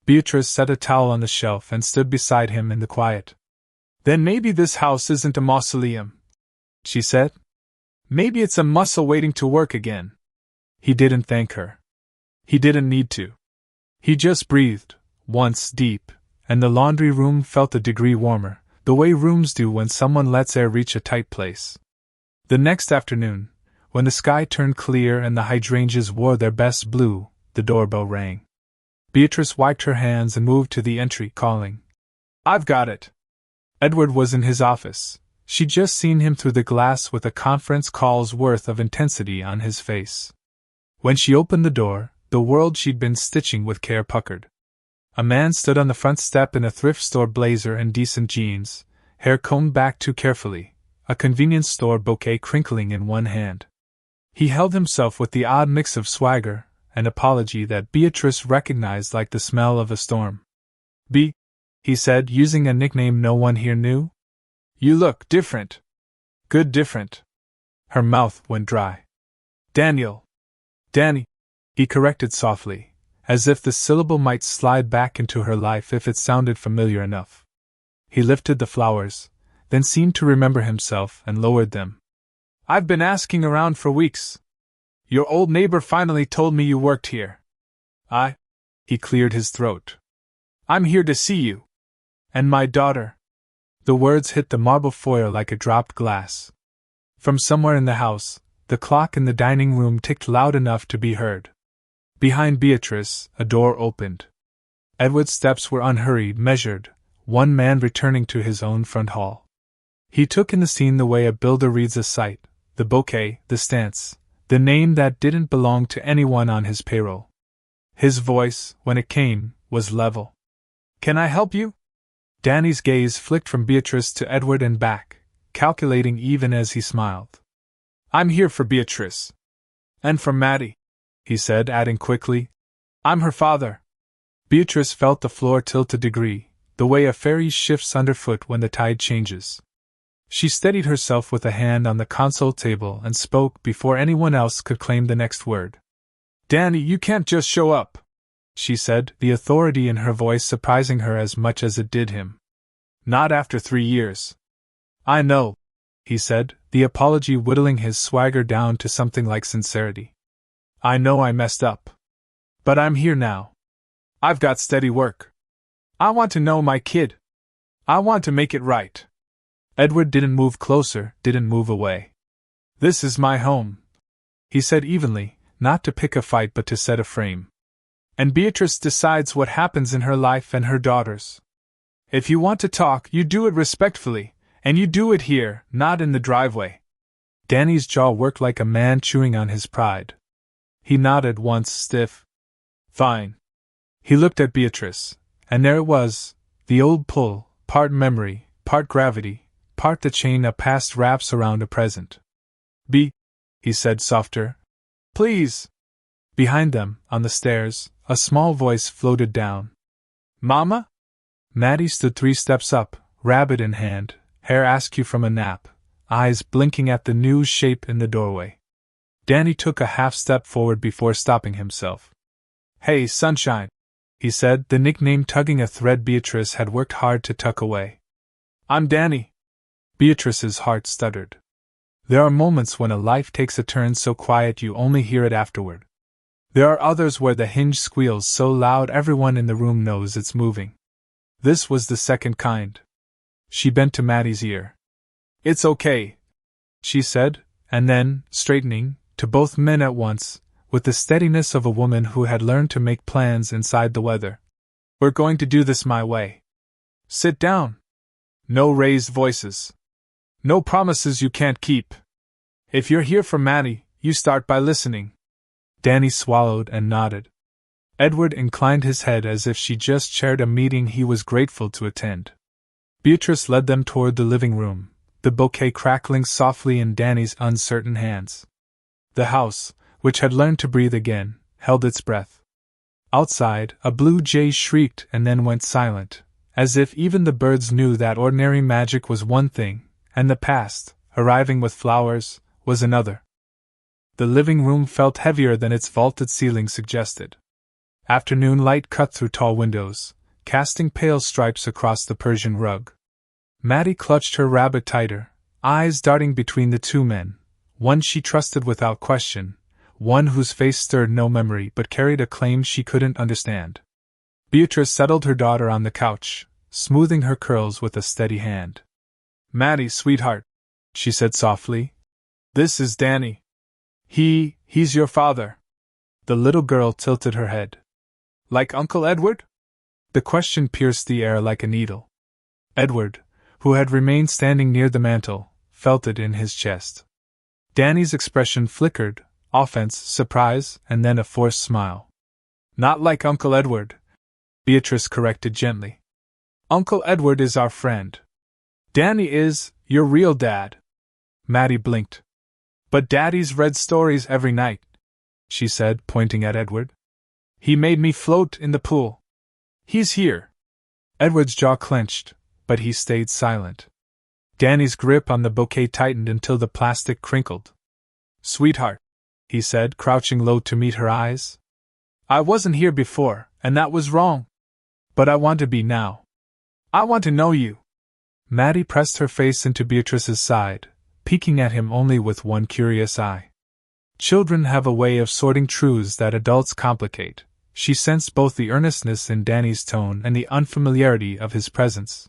Beatrice set a towel on the shelf and stood beside him in the quiet. "Then maybe this house isn't a mausoleum," she said. "Maybe it's a muscle waiting to work again." He didn't thank her. He didn't need to. He just breathed, once deep, and the laundry room felt a degree warmer, the way rooms do when someone lets air reach a tight place. The next afternoon, when the sky turned clear and the hydrangeas wore their best blue, the doorbell rang. Beatrice wiped her hands and moved to the entry, calling, "I've got it." Edward was in his office. She'd just seen him through the glass with a conference call's worth of intensity on his face. When she opened the door, the world she'd been stitching with care puckered. A man stood on the front step in a thrift store blazer and decent jeans, hair combed back too carefully, a convenience store bouquet crinkling in one hand. He held himself with the odd mix of swagger and apology that Beatrice recognized like the smell of a storm. "B," he said, using a nickname no one here knew. "You look different. Good different." Her mouth went dry. "Daniel." "Danny," he corrected softly, as if the syllable might slide back into her life if it sounded familiar enough. He lifted the flowers, then seemed to remember himself and lowered them. "I've been asking around for weeks. Your old neighbor finally told me you worked here. He cleared his throat. "I'm here to see you. And my daughter." The words hit the marble foyer like a dropped glass. From somewhere in the house, the clock in the dining room ticked loud enough to be heard. Behind Beatrice, a door opened. Edward's steps were unhurried, measured, one man returning to his own front hall. He took in the scene the way a builder reads a site, the bouquet, the stance, the name that didn't belong to anyone on his payroll. His voice, when it came, was level. "Can I help you?" Danny's gaze flicked from Beatrice to Edward and back, calculating even as he smiled. "I'm here for Beatrice. And for Mattie," he said, adding quickly, "I'm her father." Beatrice felt the floor tilt a degree, the way a ferry shifts underfoot when the tide changes. She steadied herself with a hand on the console table and spoke before anyone else could claim the next word. "Danny, you can't just show up," she said, the authority in her voice surprising her as much as it did him. "Not after 3 years." "I know," he said, the apology whittling his swagger down to something like sincerity. "I know I messed up. But I'm here now. I've got steady work. I want to know my kid. I want to make it right." Edward didn't move closer, didn't move away. "This is my home," he said evenly, not to pick a fight but to set a frame. "And Beatrice decides what happens in her life and her daughter's. If you want to talk, you do it respectfully, and you do it here, not in the driveway." Danny's jaw worked like a man chewing on his pride. He nodded once, stiff. "Fine." He looked at Beatrice, and there it was, the old pull, part memory, part gravity, part the chain a past wraps around a present. "B," he said softer. "Please." Behind them, on the stairs, a small voice floated down. "Mama?" Mattie stood 3 steps up, rabbit in hand, hair askew from a nap, eyes blinking at the new shape in the doorway. Danny took a half step forward before stopping himself. "Hey, sunshine," he said, the nickname tugging a thread Beatrice had worked hard to tuck away. "I'm Danny." Beatrice's heart stuttered. There are moments when a life takes a turn so quiet you only hear it afterward. There are others where the hinge squeals so loud everyone in the room knows it's moving. This was the second kind. She bent to Maddie's ear. It's okay, she said, and then, straightening, to both men at once, with the steadiness of a woman who had learned to make plans inside the weather. We're going to do this my way. Sit down. No raised voices. No promises you can't keep. If you're here for Maddie, you start by listening. Danny swallowed and nodded. Edward inclined his head as if she just chaired a meeting he was grateful to attend. Beatrice led them toward the living room, the bouquet crackling softly in Danny's uncertain hands. The house, which had learned to breathe again, held its breath. Outside, a blue jay shrieked and then went silent, as if even the birds knew that ordinary magic was one thing, and the past, arriving with flowers, was another. The living room felt heavier than its vaulted ceiling suggested. Afternoon light cut through tall windows, casting pale stripes across the Persian rug. Maddie clutched her rabbit tighter, eyes darting between the two men, one she trusted without question, one whose face stirred no memory but carried a claim she couldn't understand. Beatrice settled her daughter on the couch, smoothing her curls with a steady hand. Maddie, sweetheart, she said softly. This is Danny. He's your father. The little girl tilted her head. Like Uncle Edward? The question pierced the air like a needle. Edward, who had remained standing near the mantel, felt it in his chest. Danny's expression flickered, offense, surprise, and then a forced smile. Not like Uncle Edward, Beatrice corrected gently. Uncle Edward is our friend. Danny is your real dad. Maddie blinked. But Daddy's read stories every night, she said, pointing at Edward. He made me float in the pool. He's here. Edward's jaw clenched, but he stayed silent. Danny's grip on the bouquet tightened until the plastic crinkled. Sweetheart, he said, crouching low to meet her eyes. I wasn't here before, and that was wrong. But I want to be now. I want to know you. Maddie pressed her face into Beatrice's side, peeking at him only with one curious eye. Children have a way of sorting truths that adults complicate. She sensed both the earnestness in Danny's tone and the unfamiliarity of his presence.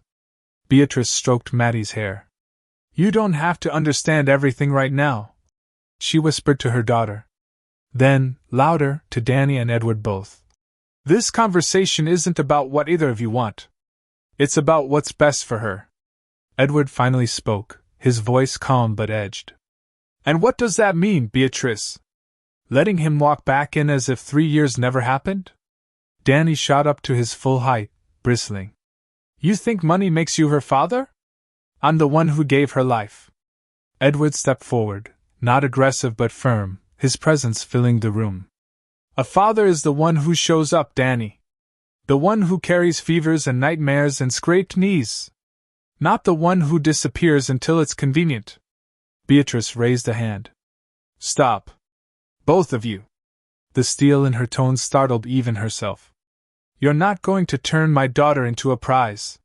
Beatrice stroked Maddie's hair. You don't have to understand everything right now, she whispered to her daughter. Then, louder, to Danny and Edward both. This conversation isn't about what either of you want. It's about what's best for her. Edward finally spoke, his voice calm but edged. And what does that mean, Beatrice? Letting him walk back in as if 3 years never happened? Danny shot up to his full height, bristling. You think money makes you her father? I'm the one who gave her life. Edward stepped forward, not aggressive but firm, his presence filling the room. A father is the one who shows up, Danny. The one who carries fevers and nightmares and scraped knees. Not the one who disappears until it's convenient. Beatrice raised a hand. Stop. Both of you. The steel in her tone startled even herself. You're not going to turn my daughter into a prize.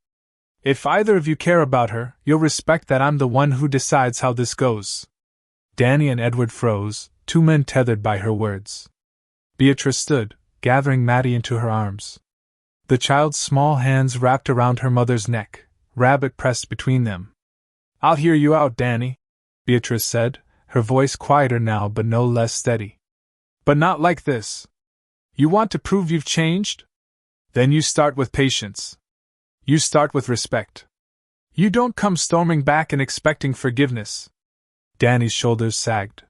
If either of you care about her, you'll respect that I'm the one who decides how this goes. Danny and Edward froze, two men tethered by her words. Beatrice stood, gathering Maddie into her arms. The child's small hands wrapped around her mother's neck, rabbit pressed between them. I'll hear you out, Danny, Beatrice said, her voice quieter now but no less steady. But not like this. You want to prove you've changed? Then you start with patience. You start with respect. You don't come storming back and expecting forgiveness. Danny's shoulders sagged.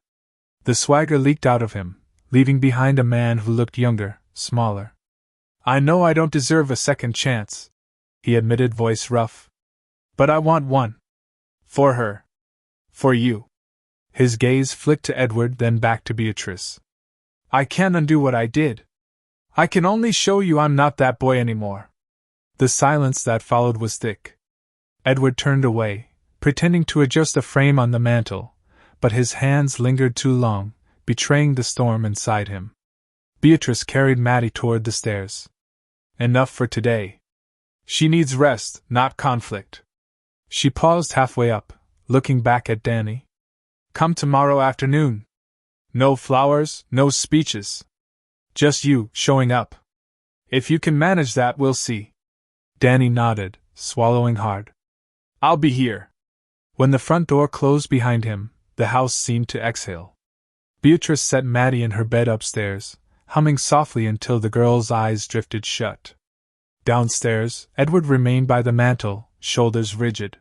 The swagger leaked out of him, leaving behind a man who looked younger, smaller. I know I don't deserve a second chance, he admitted, voice rough. But I want one. For her. For you. His gaze flicked to Edward, then back to Beatrice. I can't undo what I did. I can only show you I'm not that boy anymore. The silence that followed was thick. Edward turned away, pretending to adjust a frame on the mantel, but his hands lingered too long, betraying the storm inside him. Beatrice carried Maddie toward the stairs. Enough for today. She needs rest, not conflict. She paused halfway up, looking back at Danny. Come tomorrow afternoon. No flowers, no speeches. Just you, showing up. If you can manage that, we'll see. Danny nodded, swallowing hard. I'll be here. When the front door closed behind him, the house seemed to exhale. Beatrice set Maddie in her bed upstairs, humming softly until the girl's eyes drifted shut. Downstairs, Edward remained by the mantel, shoulders rigid.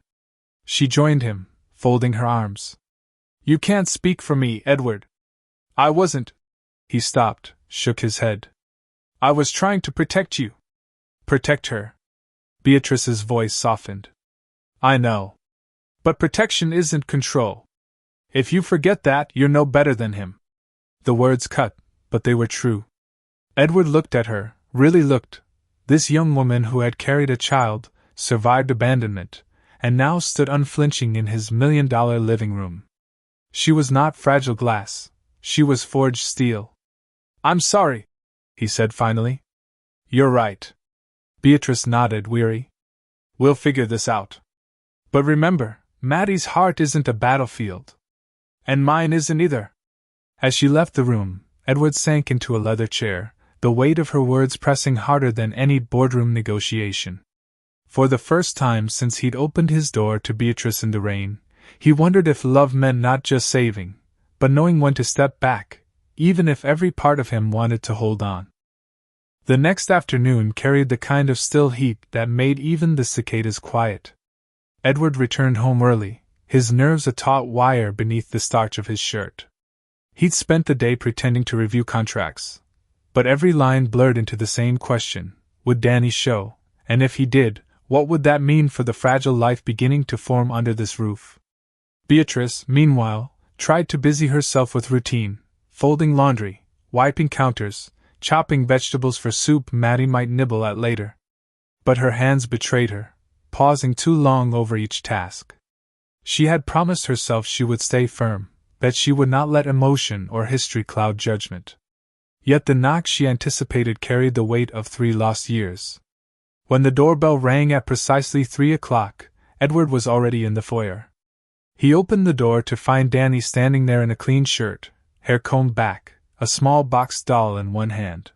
She joined him, folding her arms. You can't speak for me, Edward. I wasn't. He stopped, shook his head. I was trying to protect you. Protect her. Beatrice's voice softened. I know. But protection isn't control. If you forget that, you're no better than him. The words cut, but they were true. Edward looked at her, really looked. This young woman who had carried a child, survived abandonment, and now stood unflinching in his $1,000,000 living room. She was not fragile glass. She was forged steel. I'm sorry, he said finally. You're right. Beatrice nodded, weary. We'll figure this out. But remember, Maddie's heart isn't a battlefield. And mine isn't either. As she left the room, Edward sank into a leather chair, the weight of her words pressing harder than any boardroom negotiation. For the first time since he'd opened his door to Beatrice in the rain, he wondered if love meant not just saving, but knowing when to step back, even if every part of him wanted to hold on. The next afternoon carried the kind of still heat that made even the cicadas quiet. Edward returned home early, his nerves a taut wire beneath the starch of his shirt. He'd spent the day pretending to review contracts, but every line blurred into the same question: would Danny show? And if he did, what would that mean for the fragile life beginning to form under this roof? Beatrice, meanwhile, tried to busy herself with routine, folding laundry, wiping counters, chopping vegetables for soup Maddie might nibble at later. But her hands betrayed her, pausing too long over each task. She had promised herself she would stay firm, that she would not let emotion or history cloud judgment. Yet the knock she anticipated carried the weight of 3 lost years. When the doorbell rang at precisely 3 o'clock, Edward was already in the foyer. He opened the door to find Danny standing there in a clean shirt, hair combed back, a small box doll in one hand.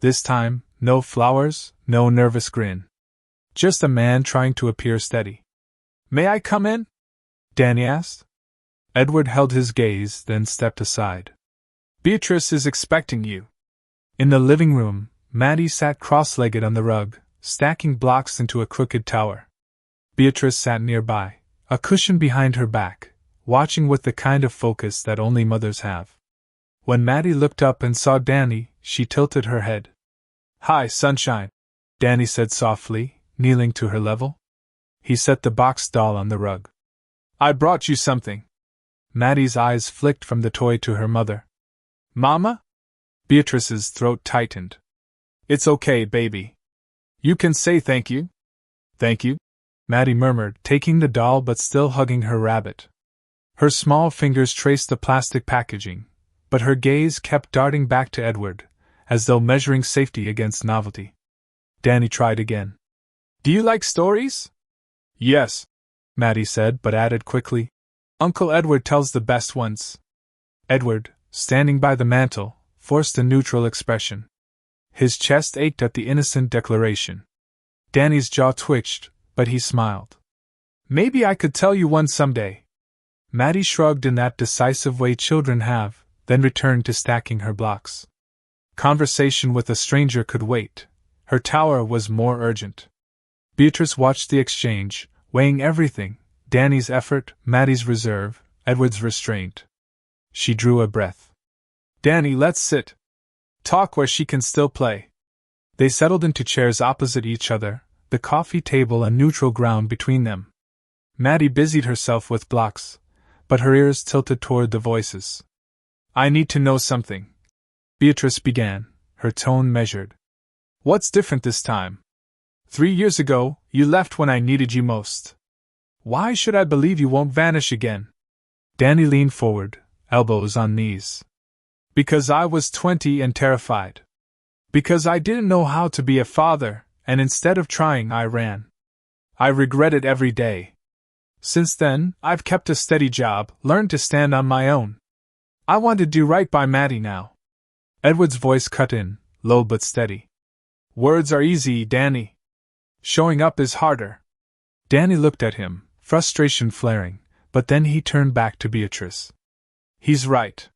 This time, no flowers, no nervous grin. Just a man trying to appear steady. May I come in? Danny asked. Edward held his gaze, then stepped aside. Beatrice is expecting you. In the living room, Maddie sat cross-legged on the rug, stacking blocks into a crooked tower. Beatrice sat nearby, a cushion behind her back, watching with the kind of focus that only mothers have. When Maddie looked up and saw Danny, she tilted her head. Hi, sunshine, Danny said softly, kneeling to her level. He set the box doll on the rug. I brought you something. Maddie's eyes flicked from the toy to her mother. Mama? Beatrice's throat tightened. It's okay, baby. You can say thank you. Thank you, Maddie murmured, taking the doll but still hugging her rabbit. Her small fingers traced the plastic packaging, but her gaze kept darting back to Edward, as though measuring safety against novelty. Danny tried again. Do you like stories? Yes, Maddie said, but added quickly, Uncle Edward tells the best ones. Edward, standing by the mantel, forced a neutral expression. His chest ached at the innocent declaration. Danny's jaw twitched, but he smiled. Maybe I could tell you one someday. Maddie shrugged in that decisive way children have, then returned to stacking her blocks. Conversation with a stranger could wait. Her tower was more urgent. Beatrice watched the exchange, weighing everything: Danny's effort, Maddie's reserve, Edward's restraint. She drew a breath. Danny, let's sit. Talk where she can still play. They settled into chairs opposite each other, the coffee table a neutral ground between them. Maddie busied herself with blocks, but her ears tilted toward the voices. I need to know something. Beatrice began, her tone measured. What's different this time? 3 years ago, you left when I needed you most. Why should I believe you won't vanish again? Danny leaned forward, elbows on knees. Because I was 20 and terrified. Because I didn't know how to be a father, and instead of trying, I ran. I regret it every day. Since then, I've kept a steady job, learned to stand on my own. I want to do right by Maddie now. Edward's voice cut in, low but steady. Words are easy, Danny. Showing up is harder. Danny looked at him, frustration flaring, but then he turned back to Beatrice. He's right.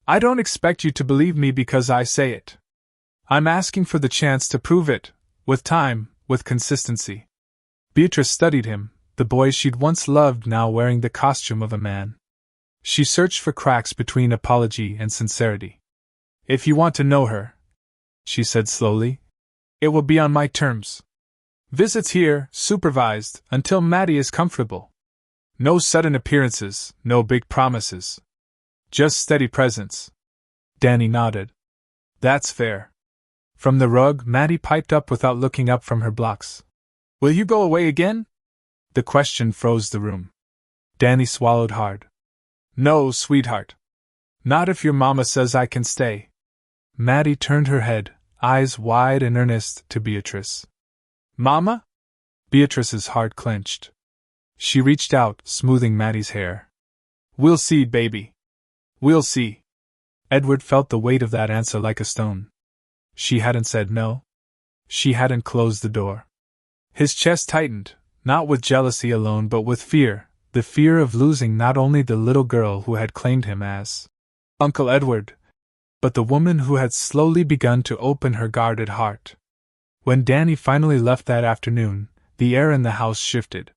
I don't expect you to believe me because I say it. I'm asking for the chance to prove it, with time, with consistency. Beatrice studied him, the boy she'd once loved now wearing the costume of a man. She searched for cracks between apology and sincerity. If you want to know her, she said slowly, it will be on my terms. Visits here, supervised, until Maddie is comfortable. No sudden appearances, no big promises. Just steady presence. Danny nodded. That's fair. From the rug, Maddie piped up without looking up from her blocks. Will you go away again? The question froze the room. Danny swallowed hard. No, sweetheart. Not if your mama says I can stay. Maddie turned her head, eyes wide and earnest, to Beatrice. Mama? Beatrice's heart clenched. She reached out, smoothing Maddie's hair. We'll see, baby. We'll see. Edward felt the weight of that answer like a stone. She hadn't said no. She hadn't closed the door. His chest tightened, not with jealousy alone but with fear, the fear of losing not only the little girl who had claimed him as Uncle Edward, but the woman who had slowly begun to open her guarded heart. When Danny finally left that afternoon, the air in the house shifted.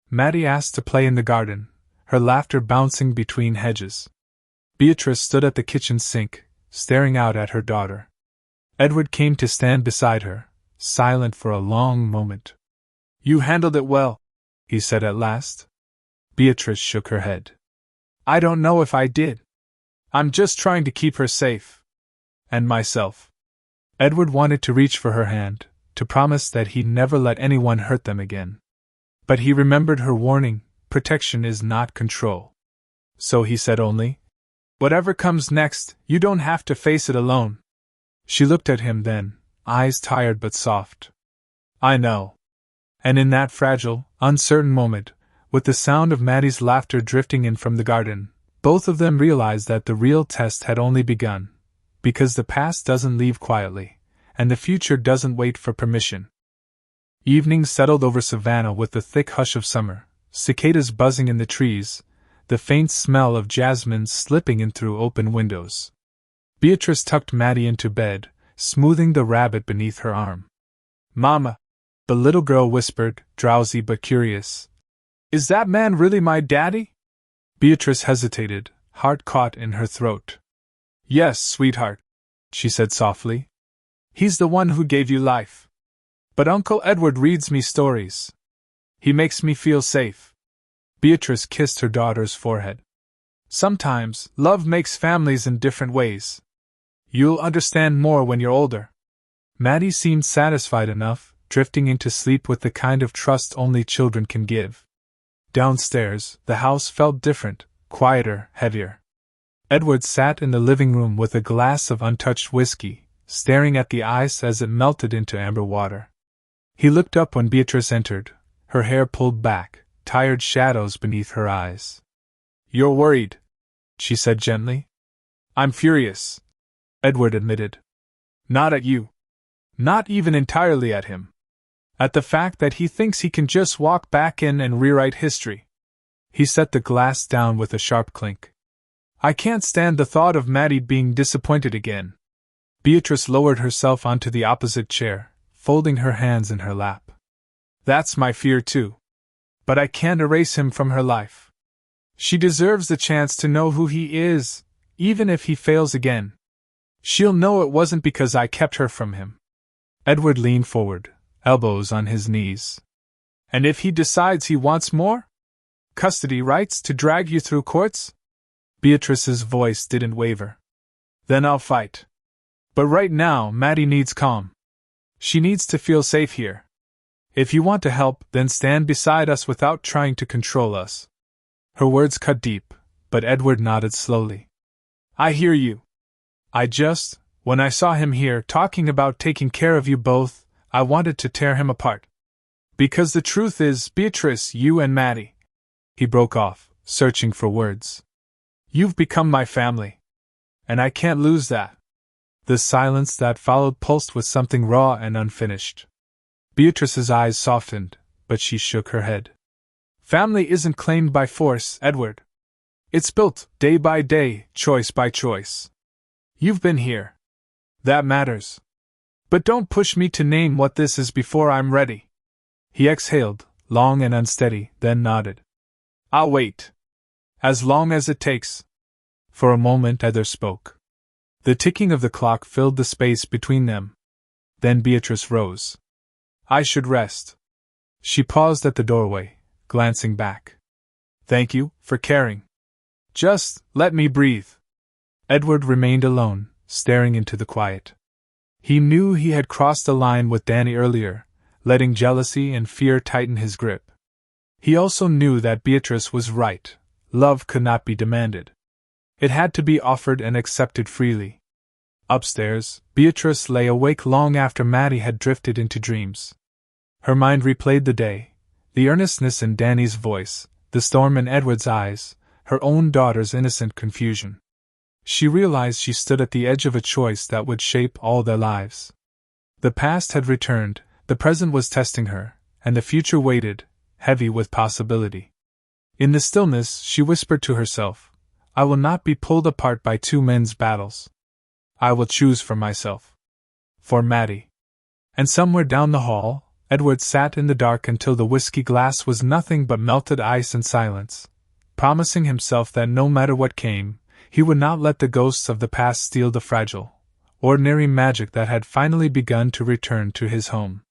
Maddie asked to play in the garden, her laughter bouncing between hedges. Beatrice stood at the kitchen sink, staring out at her daughter. Edward came to stand beside her, silent for a long moment. You handled it well, he said at last. Beatrice shook her head. I don't know if I did. I'm just trying to keep her safe. And myself. Edward wanted to reach for her hand, to promise that he'd never let anyone hurt them again. But he remembered her warning, protection is not control. So he said only, whatever comes next, you don't have to face it alone. She looked at him then, eyes tired but soft. I know. And in that fragile, uncertain moment, with the sound of Maddie's laughter drifting in from the garden, both of them realized that the real test had only begun. Because the past doesn't leave quietly, and the future doesn't wait for permission. Evening settled over Savannah with the thick hush of summer, cicadas buzzing in the trees, the faint smell of jasmine slipping in through open windows. Beatrice tucked Maddie into bed, smoothing the rabbit beneath her arm. Mama, the little girl whispered, drowsy but curious. Is that man really my daddy? Beatrice hesitated, heart caught in her throat. Yes, sweetheart, she said softly. He's the one who gave you life. But Uncle Edward reads me stories. He makes me feel safe. Beatrice kissed her daughter's forehead. Sometimes, love makes families in different ways. You'll understand more when you're older. Maddie seemed satisfied enough, drifting into sleep with the kind of trust only children can give. Downstairs, the house felt different, quieter, heavier. Edward sat in the living room with a glass of untouched whiskey, staring at the ice as it melted into amber water. He looked up when Beatrice entered, her hair pulled back, tired shadows beneath her eyes. You're worried, she said gently. I'm furious, Edward admitted. Not at you. Not even entirely at him. At the fact that he thinks he can just walk back in and rewrite history. He set the glass down with a sharp clink. I can't stand the thought of Maddie being disappointed again. Beatrice lowered herself onto the opposite chair, folding her hands in her lap. That's my fear too. But I can't erase him from her life. She deserves the chance to know who he is, even if he fails again. She'll know it wasn't because I kept her from him. Edward leaned forward, elbows on his knees. And if he decides he wants more? Custody rights to drag you through courts? Beatrice's voice didn't waver. Then I'll fight. But right now, Maddie needs calm. She needs to feel safe here. If you want to help, then stand beside us without trying to control us. Her words cut deep, but Edward nodded slowly. I hear you. When I saw him here talking about taking care of you both, I wanted to tear him apart. Because the truth is, Beatrice, you and Maddie. He broke off, searching for words. You've become my family. And I can't lose that. The silence that followed pulsed with something raw and unfinished. Beatrice's eyes softened, but she shook her head. Family isn't claimed by force, Edward. It's built, day by day, choice by choice. You've been here. That matters. But don't push me to name what this is before I'm ready. He exhaled, long and unsteady, then nodded. I'll wait. As long as it takes. For a moment neither spoke. The ticking of the clock filled the space between them. Then Beatrice rose. I should rest. She paused at the doorway, glancing back. Thank you for caring. Just let me breathe. Edward remained alone, staring into the quiet. He knew he had crossed a line with Danny earlier, letting jealousy and fear tighten his grip. He also knew that Beatrice was right. Love could not be demanded. It had to be offered and accepted freely. Upstairs, Beatrice lay awake long after Maddie had drifted into dreams. Her mind replayed the day, the earnestness in Danny's voice, the storm in Edward's eyes, her own daughter's innocent confusion. She realized she stood at the edge of a choice that would shape all their lives. The past had returned, the present was testing her, and the future waited, heavy with possibility. In the stillness, she whispered to herself, I will not be pulled apart by two men's battles. I will choose for myself. For Maddie. And somewhere down the hall, Edward sat in the dark until the whiskey glass was nothing but melted ice and silence, promising himself that no matter what came, he would not let the ghosts of the past steal the fragile, ordinary magic that had finally begun to return to his home.